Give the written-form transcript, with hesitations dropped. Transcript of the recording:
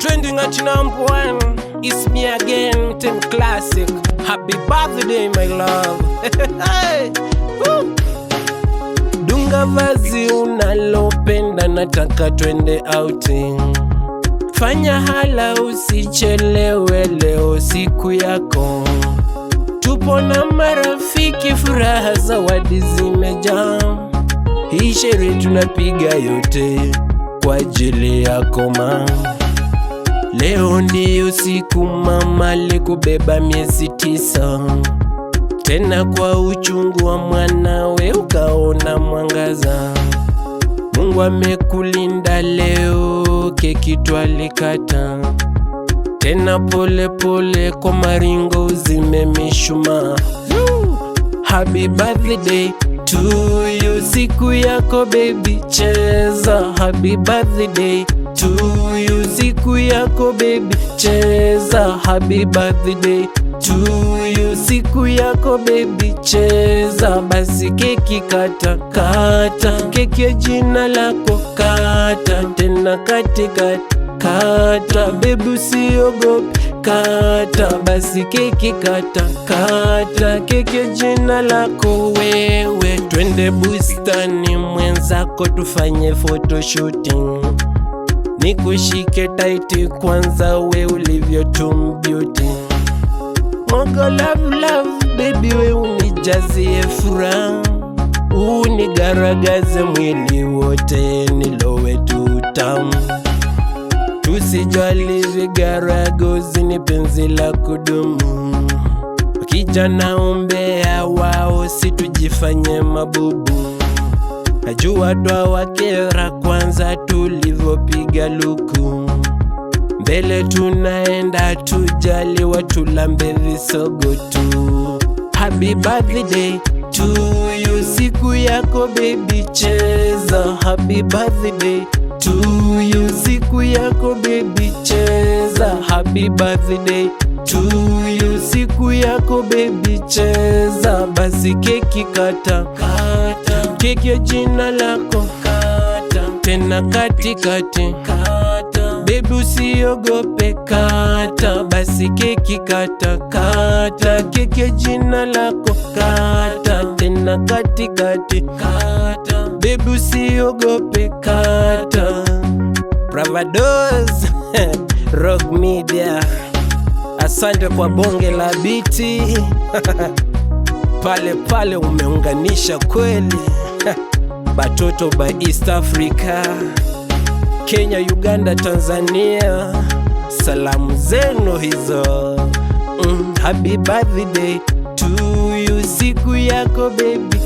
Trending at #1. It's me again, Tim Classic. Happy birthday, my love. Hey, woo. Dunga vazi unalopenda, nataka twende outing. Fanya hala usichelewe, leo siku yako. Tupo na marafiki, furaha zawadi zimejaa. Hii sherehe tunapiga yote kwa ajili yako ma. Leo ndiyo siku mama alikubeba miezi 9. Tena kwa uchungu wa mwanawe ukaona mwangaza. Mungu amekulinda leo, keki twalikata. Tena pole pole kwa maringo uzime mishumaa. Happy birthday to you, siku yako baby cheza. Happy birthday to you, siku yako baby cheza. Happy birthday to you, siku yako baby cheza. Basi keki kata kata, keki ya jina lako kata. Tena katika kata, baby usiogope kata. Basi keki kata kata, keki ya jina lako wewe. Twende bustani mwenzako tufanye photoshooting. Nikushike tight kwanza we ulivyo beauty. Mwanga love baby we unijazie furaha. Unigaragaze mwili wote nilowe tutamu. Tusijali vigaragozi ni penzi la kudumu. Kijana umbea wao situjifanye mabubu. Najua twa wakera kwanza tulivyopiga luku. Mbele tunaenda tujali watulambe visogo tu. Happy birthday to you, siku yako baby cheza. Happy birthday to you, siku yako baby cheza. Happy birthday to you, siku yako baby cheza. Basi keki kata kata, keki ya jina lako kata. Tena katikati kata, baby usiogope kata. Basi keki kata kata, keki ya jina lako kata. Tena katikati kata, baby usiogope kata. Bravados Rock Media, asante kwa bonge la biti. Pale pale umeunganisha kweli. Batoto by East Africa, Kenya, Uganda, Tanzania, salamu zenu hizo. Happy birthday to you, siku yako baby